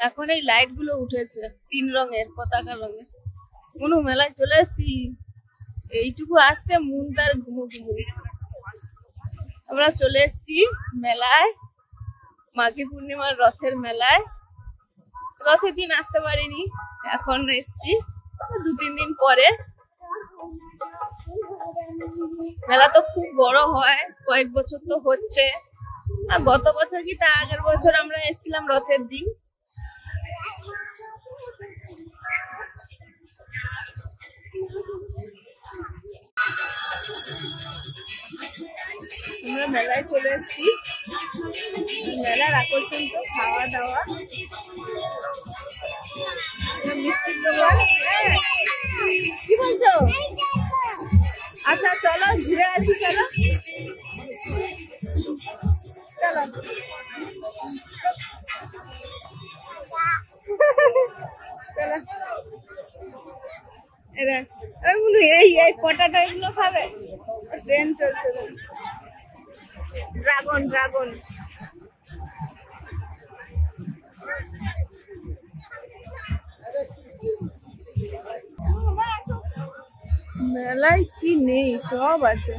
এখন এই লাইট গুলো উঠেছে 3 রঙের পতাকা রঙের। কোনো মেলায় চলে এসছি, এইটুকু আসছে মন তার ঘুমু ঘুমু। আমরা চলে এসছি মেলায়, মাঘী পূর্ণিমার রথের মেলায়। রথের দিন আসতে পারিনি, এখন এসছি 2-3 দিন পরে। মেলা তো খুব বড় হয়, কয়েক বছর তো হচ্ছে। আর গত বছর কি তার আগের বছর আমরা এসেছিলাম রথের দিন। আমরা মেলায় চলে এসেছি। মেলার আকর্ষণ তো খাওয়া দাওয়া, মিষ্টির দোকান। কি বলছো? আচ্ছা চলো ঘুরে আসি, চলো চলো। এই পটাটা এগুলো খাবে? ট্রেন চলছে, ড্রাগন ড্রাগন। মেলায় কি নেই, সব আছে।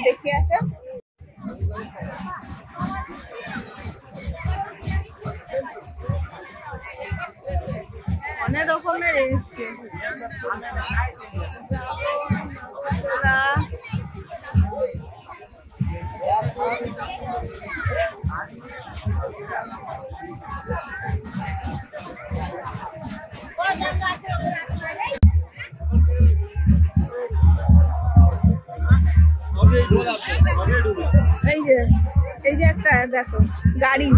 দেখে আসো। অনেক রকমের এসছে। এই যে একটা দেখো গাড়ি,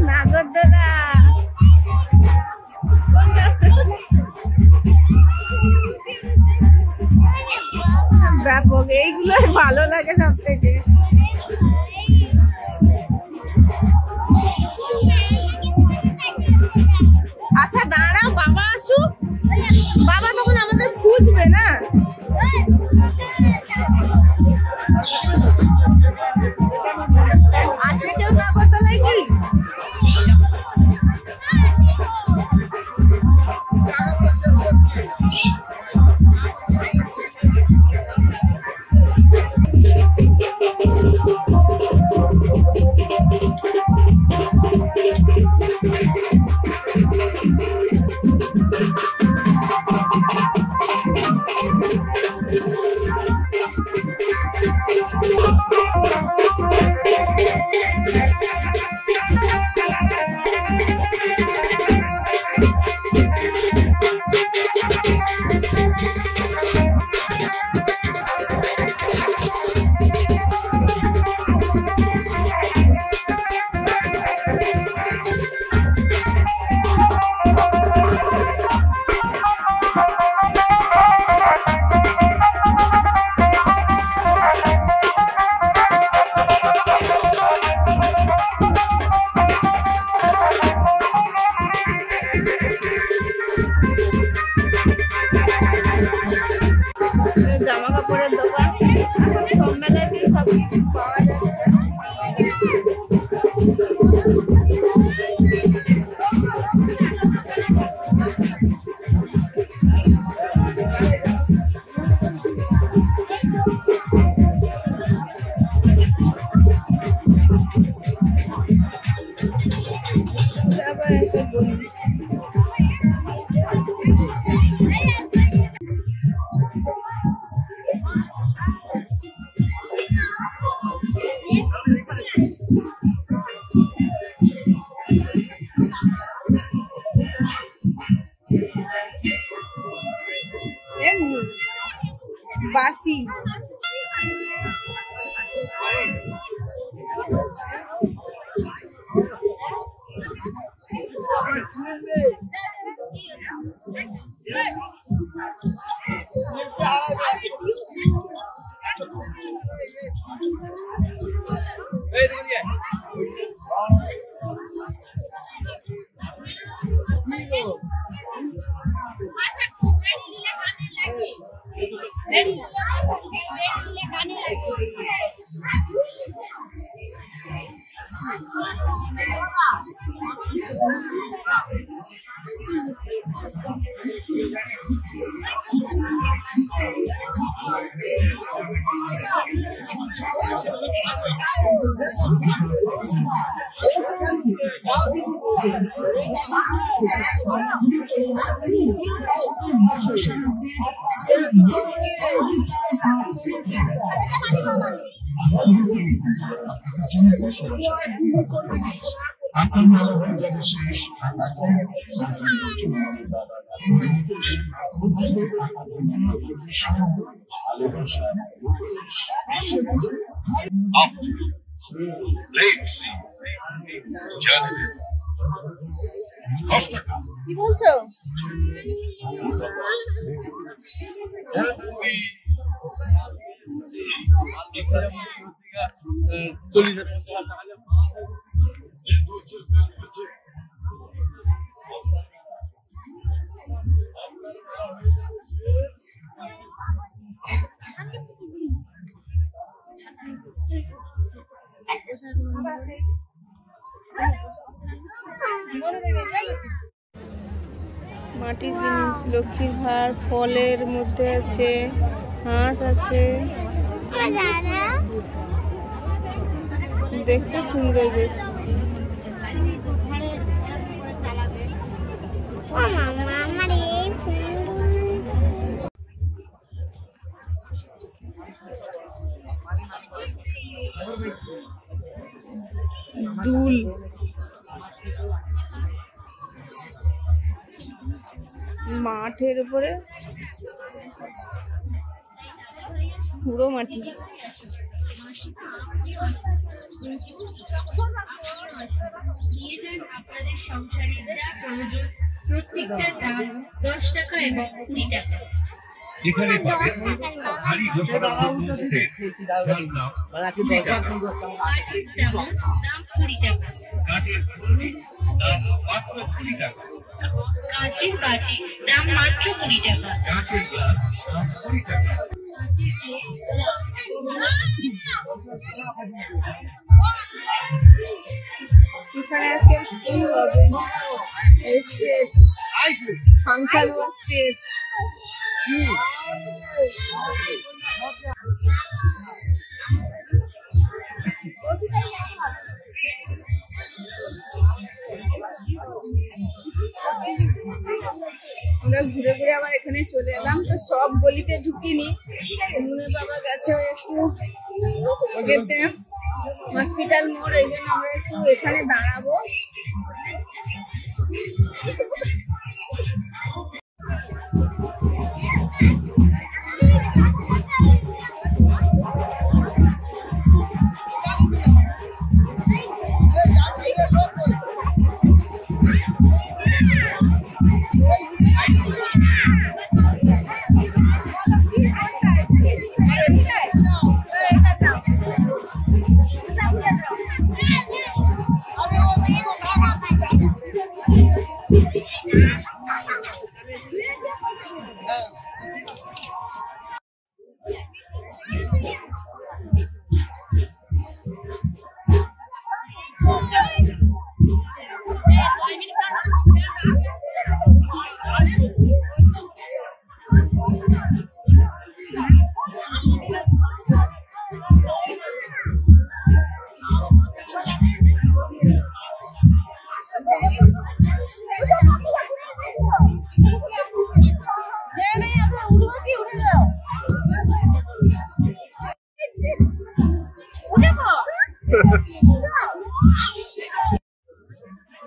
নাগরদোলা। ব্যাপক, এইগুলো ভালো লাগে সব থেকে। আচ্ছা দাঁড়াও, বাবা আসুক, বাবা তখন আমাদের খুঁজবে না। আছে কেউ নাগরদোলায় কি? জামা কাপড়ের দোকান, সব মেলাতেই সবকিছু পাওয়া যাচ্ছে। বাসি কি বলছো? মাটির জিনিস, লক্ষ্মীর ভার, ফলের মধ্যে আছে, হাঁস আছে, দেখতে সুন্দর বেশ। দুল, মাঠের উপরে পুরো মাটি। আপনাদের সংসারের যা প্রয়োজন প্রত্যেকটার দাম 10 টাকা এবং 20 টাকা। এখানে পাবেন ভারী ঘোষণার মধ্যে যার নাম কাঠের চামচ দাম 20 টাকা, কাঠের ফুলকি দাম মাত্র 20 টাকা, কাঁচের বাটি দাম মাত্র 20 টাকা, কাঁচের গ্লাস দাম 20 টাকা। এখানে আজকে কি হবে? স্টেজ, ফাংশন বা স্টেজ। আমরা ঘুরে ঘুরে আবার এখানে চলে এলাম, তো সব গলিতে ঢুকিনি। মুনের বাবা গেছে একটু গেছে হসপিটাল মোড়, এই জন্য আমরা একটু এখানে দাঁড়াবো।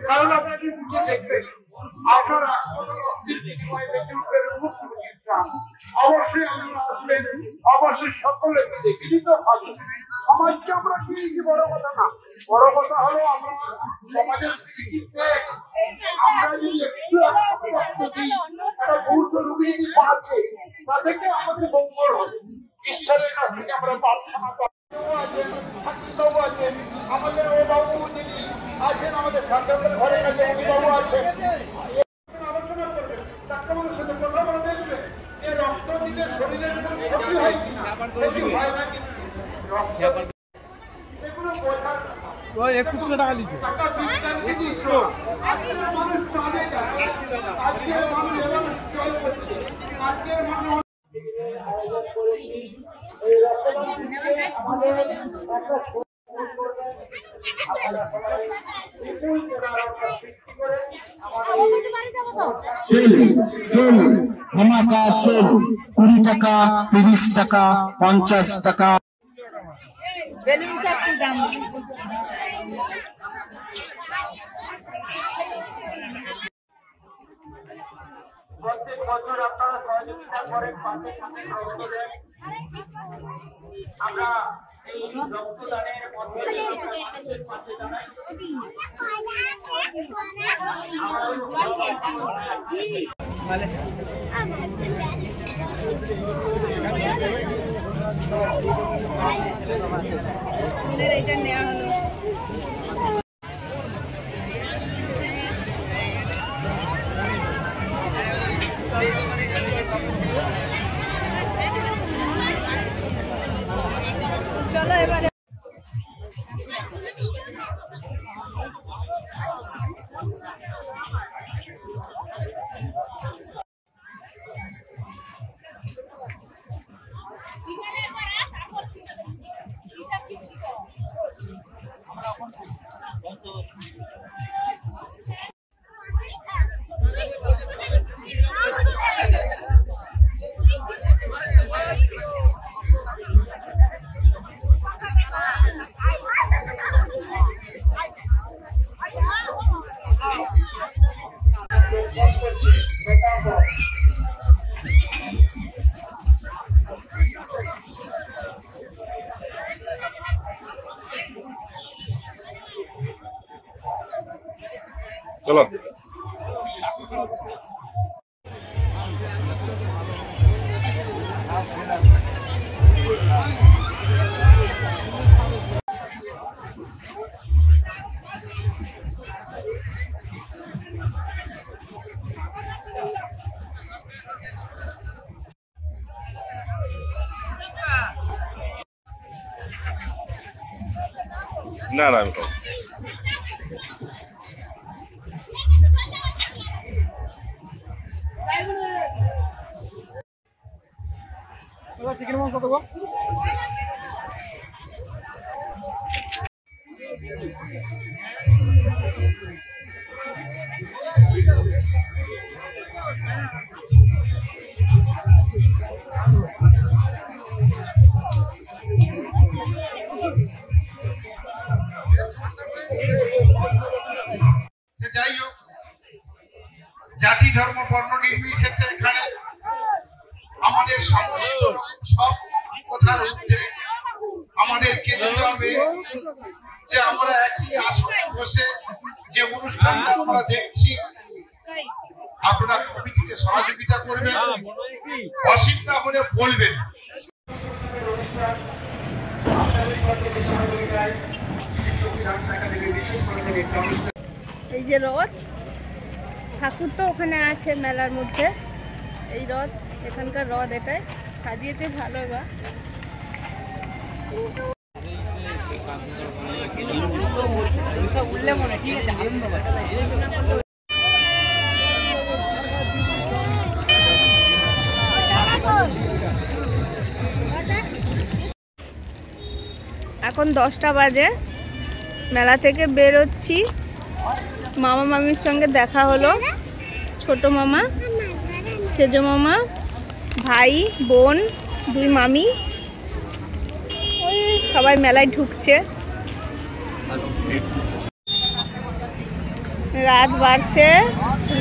কারণ আপনারা যদি দেখবেন আপনারা অবশ্যই আপনারা আসবেন, অবশ্যই সকলে মিলিত ভাবে সমাজকে আমরা কি বড় কথা না, বড় কথা হলো আমরা সমাজের আমরা যদি একটু একটা গুরুত্ব রুগী পাচ্ছে তা থেকে আমাদের মঙ্গল হবে। ঈশ্বরের কাছ থেকে আমরা প্রার্থনা করি। আমাদের বাবু যিনি আছেন, আমাদের সরকারের ঘরে কাছে বাবু আছেন, আলোচনা করবেন, ডাক্তারবাবুর সাথে কথা বলে দেখবেন যে রক্ত দিতে শরীরের কোনো ক্ষতি হয় কিনা, ক্ষতি হয় না কিন্তু এগুলো বোঝার 2100 টাকা লিটার। সেল সেল ধামাকা সেল 20 টাকা 30 টাকা 50 টাকা। বেলুন চাপটি দাম প্রত্যেক বছর আপনারা সহযোগিতা করেন, পাশে সাথে রক্ত দেন। আমরা এই রক্তদানের মধ্যে পাশে দাঁড়াই। এটা নেওয়া হলো। চলো এবারে চলো না না আমি খাবো। চিকেন মাংস দেবো। যাই হোক, জাতি ধর্ম বর্ণ নির্বিশেষে এখানে আমাদের সমস্ত সব কথার ঊর্ধ্বে আমাদেরকে দিতে হবে যে আমরা একই আসনে বসে যে অনুষ্ঠানটা আমরা দেখছি, আপনারা কমিটিকে সহযোগিতা করবেন, অসুবিধা হলে বলবেন। এই যে রথ ঠাকুর তো ওখানে আছে মেলার মধ্যে, এই রথ এখানকার রথ এটাই সাজিয়েছে ভালো। বা এখন 10টা বাজে, মেলা থেকে বেরোচ্ছি। মামা মামির সঙ্গে দেখা হলো, ছোট মামা, সেজো মামা, ভাই, বোন, 2 মামি, ওই সবাই মেলায় ঢুকছে। রাত বাড়ছে,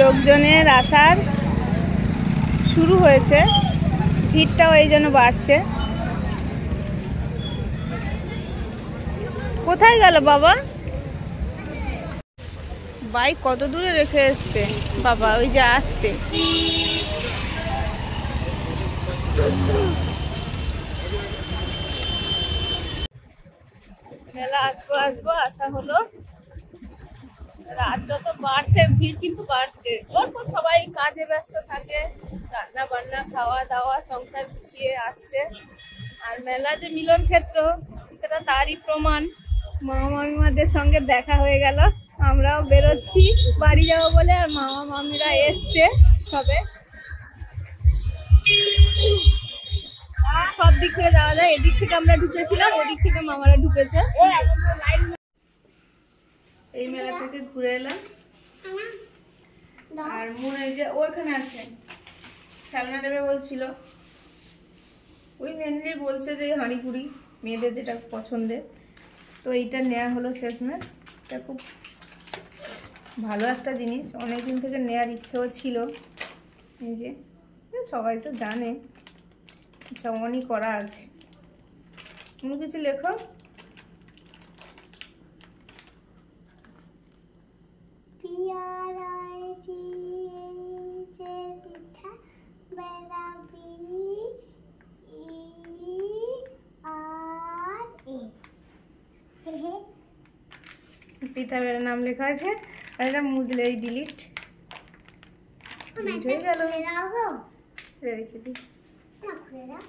লোকজনের আসার শুরু হয়েছে, ভিড়টাও এই জন্য বাড়ছে। কোথায় গেল বাবা? বাইক কত দূরে রেখে এসছে বাবা, ওই যে আসছে। মেলা আসবো আসা হলো। রাত যত বাড়ছে ভিড় কিন্তু বাড়ছে, অল্প সবাই কাজে ব্যস্ত থাকে, রান্না বান্না খাওয়া দাওয়া সংসার গুছিয়ে আসছে। আর মেলা যে মিলন ক্ষেত্র, সেটা তারই প্রমাণ। মামা মামিমাদের সঙ্গে দেখা হয়ে গেল, আমরাও বেরোচ্ছি বাড়ি যাবো বলে। আর মামা মামিরা এসছে সবে। সব দিক থেকে যাওয়া যায়, এদিক থেকে আমরা ঢুকেছিলাম, ওদিক থেকে মামারা ঢুকেছে। এই মেলা থেকে ঘুরে এলাম। আর মনে হয় যে ওইখানে আছে খেলনা নেবে বলছিল, ওই মেনলি বলছে যে হাঁড়িকুড়ি মেয়েদের যেটা পছন্দের, তো এইটা নেওয়া হলো শেষমেশ। এটা খুব ভালো একটা জিনিস, অনেকদিন থেকে নেওয়ার ইচ্ছেও ছিল। এই যে সবাই তো জানে জমনই করা আছে। কোনো কিছু লেখো। পিতাবের নাম লেখা আছে। আর এটা মুজলে ডিলিট হয়ে গেল, রেখে দিই।